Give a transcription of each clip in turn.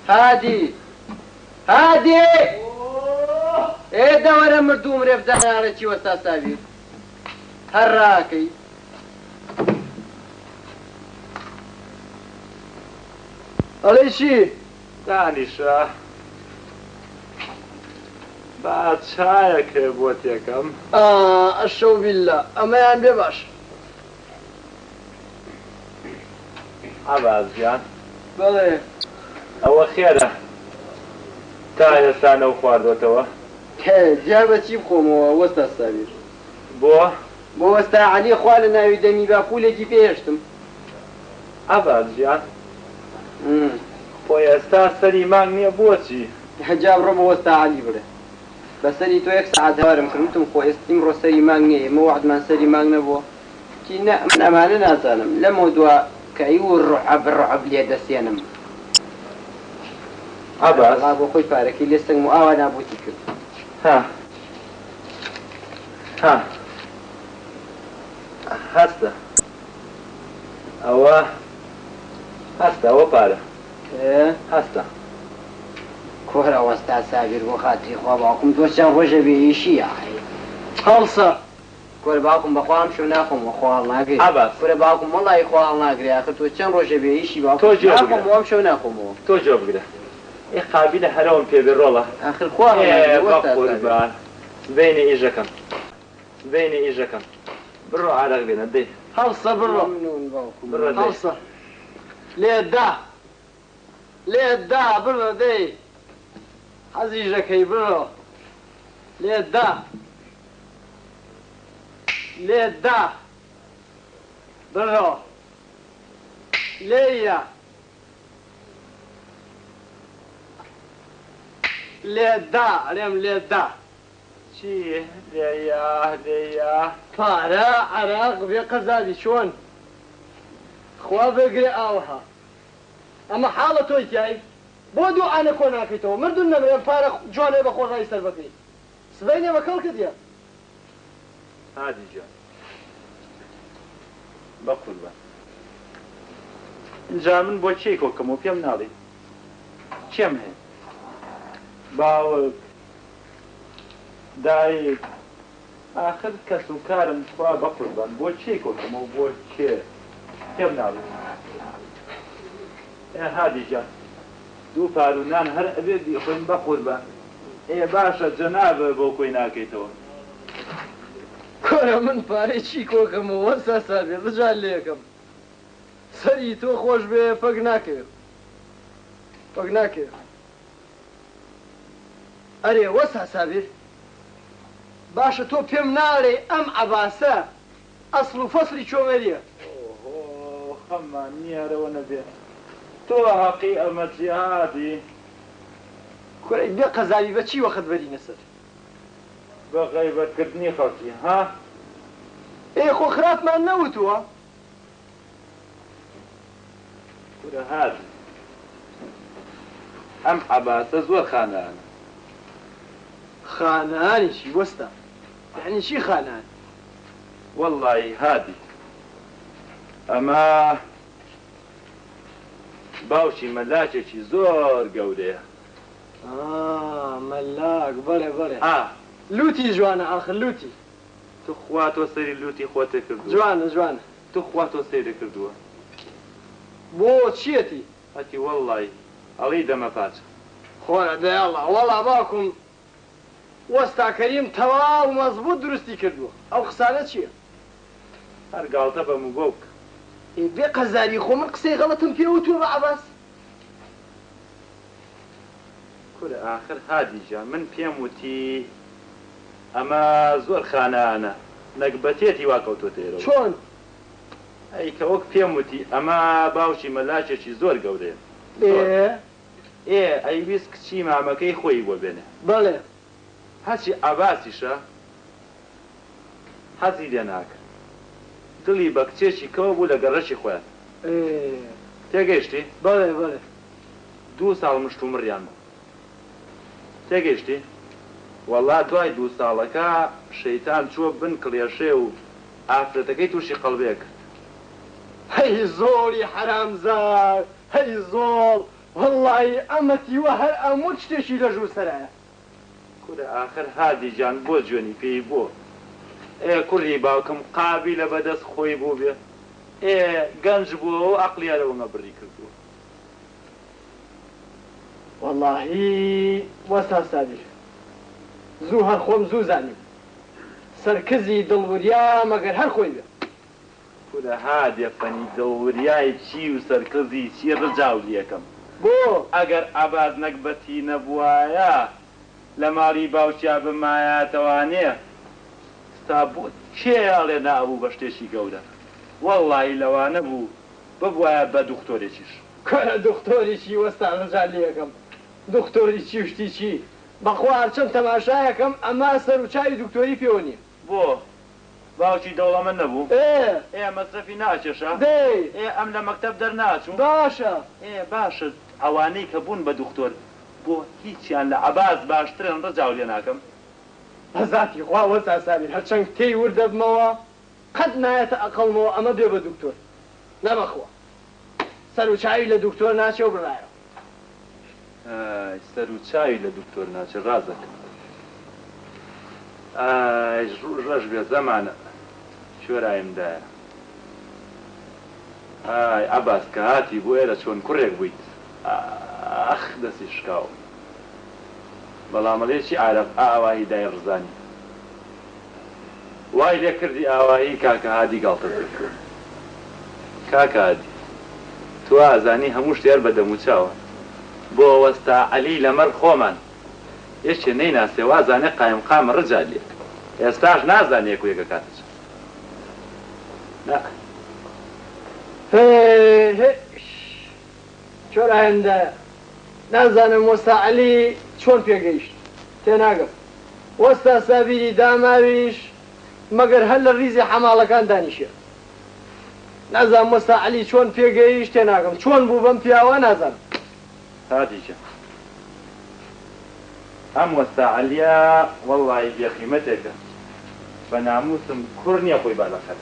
هادي هادي ايه دورة مردوم رفضان على شي وستا سابير هراكي علي شي دانیشە با چایەکێ بۆ تێکەم ئەشەو بیللا ئەمەیان بێ باش عەبازیان بەڵێ ئەوە خێرە تا ئێستا نەو خواردۆتەوە جار بەچی بخۆمەوە وەستا سابیر بۆ وەستا عەلی خوا لە ناوی دەمی باپولێکی پێهێشتم عەبازیان خۆ ئێستا سەری مانگ نییە بۆچی جا بڕۆ بە وەستا عەلی بڕێ بەسەری تۆ یەک سەعات هەوارم کردوتم خۆ ئێستیم ڕۆ سەری مانگ نییە ئێمە وەعدمان سەری مانگ نەبووە کی من ئەمانە نازانم لەمەوە دووە کە ئیوە ڕوعەب لێ دەسێنم عەباس بۆ خۆی پارەکەی لێ سەنگم و ئاوا نابوتی کرد ها هەستە ئەوە پارە هەستە کۆرە وەستا سابیر بۆ خاتری خوا باوکم تۆ چەند ڕۆژە بێئیشیە هەڵسە کۆرە باوکم بەخوام شو ناخۆمەوە خۆڵ ناگرێت کۆرە باوکم وەڵی خۆڵ ناگرێت ئاخر تۆ چەند ڕۆژە بێئیشی باوکم ناخۆم شو ناخۆمەوە تۆ جۆ بگرە ئی قابلە هەرەوەم پێبێ ڕۆڵە ئاخر خوا قوربان بینی ئیژەکەم بڕۆ عارەق بێنە دەی هەڵسە بڕۆ هەڵسە لێدا بڕۆ دەی حەزیژەکەی بڕۆ لێدا بڕۆ لێیە لێدا ئەرێم لێدا چی لێیە پارە عەراق بێ قەزاوی چۆن خوا بگرێ ئاوها ئەمە حاڵە تۆی تیای بۆ دوو ئانە کۆ ناکەیتەوە مردون نەبێ پارە جوانێ بە خۆڕایی سەر بکەیت سبەینێ بە کەڵ کردیە هادی جان بە قوربان اینجا من بۆ چی کۆکەم و پێم ناڵی چێم هەیە باوک دایک آخر کەس و کارم خوا بە قوربان بۆ چی کۆکەمەوە بۆ چێ پێم ناڵی هادی جان دوو پارونان هەر ئەبێ بیخۆین بە قوربان باشە جەنابە بۆ کۆی ناکەیتەوە کۆرە من پارەی چی کۆکەمەوە وەستا سابێ بجار لێکم سەری تۆ خۆش بێ پەک ناکەوێت ئەرێ وەستا سابیر باشە تۆ پێم ناڵێ ئەم عەباسە ئەسڵ و فەسڵی چۆمەریە خەممان نیارەوە نەبێ تۆ حەقی ئەمە جیهادی کۆرەی بێ قەزاوی بە چی وەخت بەرینە سەر بە غەیبەتکردنی خەڵکی ها خۆ خراپمان نەوتووە کورە هادی ئەم عەباسە زۆر خانانە خانانیشی وەستا یعنی چی خانان وەڵڵی هادی ئەمە باوشی مەلاکێکی زۆر گەورەیە مەلاک بەڵێ لوتی جوانە ئاخر لوتی تو خوا تۆ سەری لوتی خۆتە کردو جوانە تو خوا تۆ سەیرە کردووە بۆ چیەتی هەتی وەڵڵی ئەڵی دەمە پاچە خۆرە دەیاڵە وەڵا باوکم وەستا کەریم تەواو مەزبوط دروستی کردووە ئەو قسانە چییە هەر گاڵتە بەم و بۆک بێ قەزاری خۆ من قسەی غەڵەتم پێوتووە بە عەباس کورە ئاخر هادی جان من پێم وتی ئەمە زۆر خانانە نەکبەتێتی واکەوتۆ تێرە چۆن ئەی کە وەک پێم وتی ئەمە باوشی مەلاکێکی زۆر گەورەیە ئەیویست کچی مامەکەی خۆی بۆ بێنێ بەڵێ هەچی عەباسیشە حەزی لێ ناکە دڵی بە کچێکی کەوە بوو لە گەڕەشی خۆیان تێگەیشتی بەڵێ 2 ساڵ مشتومڕیان بوو تێگەیشتی وەڵا دوای 2 ساڵەکە شەیتان چووە بن کڵێشێ و ئافرەتەکەی تووشی قەڵبێ کرد هەی زۆری حەرامزار هەی زۆڵ والله ئەمەتی وە هەر ئەموو شتێکی لە ژوور سەرایە. کورە ئاخر هادی جان بۆ جوێنی پێی بۆ کوڕی باوکم قابی لە بەدەست خۆی بوو بێ گەنج بووەوە عەقلیارەوە بڕی کردووە. واللهی وەستا سابیر زوو هەر خۆم زوو زانیم سەرکەزی دڵوریا مەگەر هەر خۆی بێ. کورە هادێ فەنی دڵوریای چی و سەرکەزی چی ڕجاو یەکەم بۆ ئەگەر ئاباد نەکبەتی نەبووایە لە ماڵی باوچیا بمایاتەوانێ ستا بۆ کێڵێ نابوو بە شتێکی گەورە وەڵڵی لەوانە بوو ببوایە بە دوختۆرێکیش. کۆرە دکتۆریی وەستا ڕجال یەکەم دکتۆری چی شتی چی بەخوا هەرچەند تەماشایەکەم ئەما سەر و چاوی دکتۆری پێوە نییە. بۆ باوکی دەوڵەمەند نەبوو مەسرەفی ناچێشە ئەم لە مەکتەب دەرناچوو باشە باشە ئەوانەی کە بوون بە دکتۆر بۆ هیچیان لە عەباس باشترن ڕجاو لێ ناکەم. بەزاتی خوا وەستا سابیر هەرچەند کەی وردەبمەوە قەت نایەتە ئەقڵمەوە ئەمە بێ بە دکتۆر نەبەخوا سەر و چاوی لە دکتۆر ناچێ و بڕایە. سەر و چاوی لە دکتۆر ناچێ ڕازەکە ڕەش بێ زەمانە شوێرایمدایە عەباس کە هاتی بۆ ئێرە چۆن کوڕێک بوویت ئەخ دەستی شکاو بەڵامەڵێکی عارەف ئاوایی دای ڕزانی وای لێ کردی ئاوایی کاکە هادی گاڵتە کرد. کاکە هادی تو ئازانی هەموو شتێر بە دەموچاوە بۆ وەستا عەلی لەمەڕ خۆمان هێشتێ نەیناسێ وازانێ قایم قامە ڕجال لێ ئێستاش نازانێ یەکوێکە کاتەچ چۆر ئایندایە نازانم وەستا عەلی چۆن پێگەیشت تێناگەم وەستا سابیری داماویش مەگەر هەر لە ریزی حەماڵەکان دانیشێ نازانم وەستا عەلی چۆن پێگەیشت تێناگەم چۆن بوو بەم پیاوە نازانم. هادیکە ئەم وەستا عەلیە وەڵڵی بێقیمەتێکە بە ناموسم کوڕ نییە خۆی بالاخەر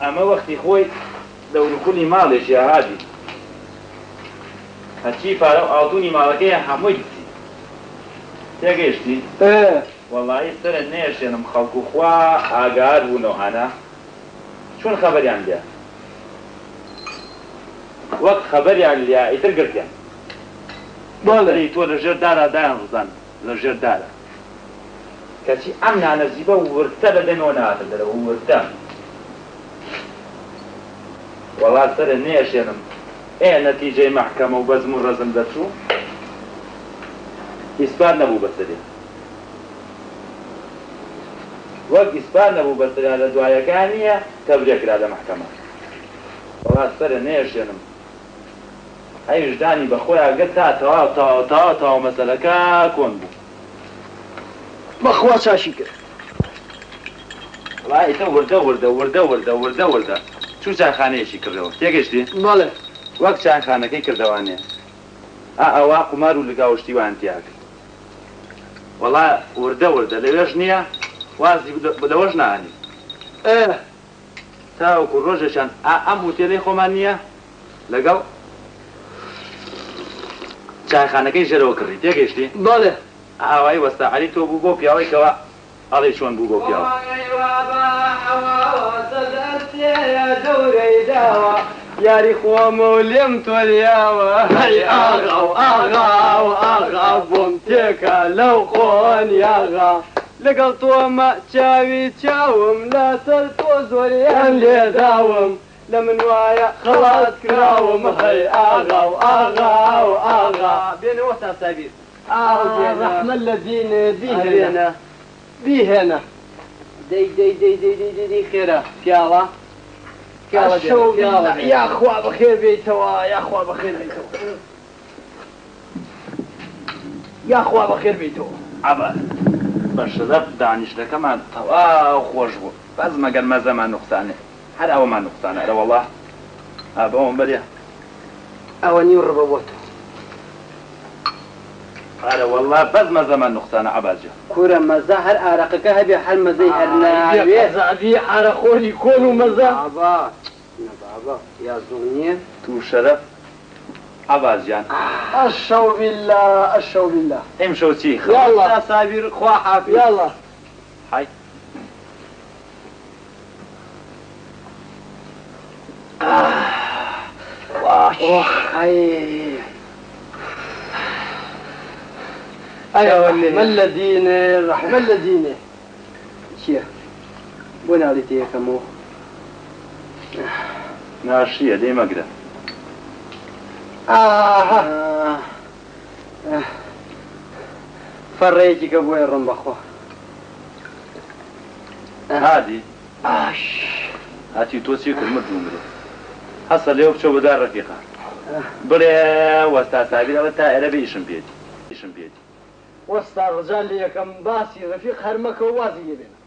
ئەمە وەختی خۆی دەوروکولی ماڵێکی هادی هەچی پارە و ئاڵتونی ماڵەکەیە هەمووی دیسی تێگەیشتی وەڵڵی سەرە نێشێنم خەڵکو خوا ئاگار بوونەوە ئانا چۆن خەبەریان لێ وەک خەبەریان لێ ئیتر گرتیان بەڵێ تۆ لە ژێردارە دایان ڕزان لە ژێردارە کەچی ئەم نانەزیبە ورتە لە دەمەوە نهاتە دەرەوە ورتە وەڵا سەرە نێشێنم نەتیجەی مەحکەمە و بەزم و ڕەزم دەچوو ئیسپات نەبوو بەسەرێ وەک ئیسپات نەبوو بەسەریا لە دوایەکانیە تەبرێکرا لە مەحکەمە وەڵا سەرە نێشێنم ئەی وجدانی بەخۆی ئەگەر تا تەواو مەسەلەکە کۆن بوو بەخوا چاشی کرد وڵای تە وردە چوو چایخانەیەکی کردەوە تێگەشتی؟ بەڵێ وەک چایخانەکەی کردەوانێ ئەوا قومار و لەگاوشتی وانتیا کرد وەڵا وردە لەوێش نییە وازی لەوەش نانی تاوەکو ڕۆژێکیان ئەم هوتێلەی خۆمان نییە لەگەڵ چایخانەکەی ژێرەوە کردی تێگەشتی؟ بەڵێ ئاوایی وەستا عەلی تۆ بوو بۆ پیاوەیەکەوە ئەڵێ چۆن بوو بۆ پیاوە یاری خۆمە و لێم تۆریاوە هەی ئاغا و ئاغا بۆم تێکە لەو خۆنیاغا لەگەڵ تۆمە چاوی چاوم لەسەر تۆ زۆریان لێداوم لە من وایە خەڵات کراوم هەی ئاغا و ئاغا بێنەوە تا سابیر ڕەحمە لە دینێ بیهێنە دەی خێرە پیاڵە یاخوا بەخێر بێیتەوە یاخوا بەخێر بێیتەوە ئەبە بە شەرەف دانیشتەکەمان تەواو خۆش بوو بەس مەگەر مەزەمان نوقسانێ هەر ئەوەمان نوقسانە ئەرە وەڵڵا بەوەم بەرێ ئەوە نی ڕبە بۆتە ئارە وەڵڵا بەس مەزەمان نوقسانە عەباجە کورە مەزە هەر ئارەقەکە هەبێ هەر مەزەی هەر ناوێ زادی ئارەخۆری کۆن و مەزە بابا یا زوو نییە تو شەرەف عباس جان الشو بالله الشو بالله امشوا تي يلا سابر خوا حافظ يلا حي اي ايوه ما الذين الرحمة الذين شيخ بنا لتيك مو ناشية دي مقدة فريتك ابوي الرمبخو هادي هاتي توسي كل مدومري حصل اليوم شو بدار رفيقة بلي وستا سابيل وتا إلى بيشن بيدي وستا الرجال اللي كم باسي رفيق هرمك ووازي بينا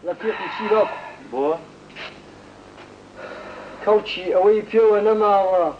رفيقي شيروك بو كوتشي اوي بيو نما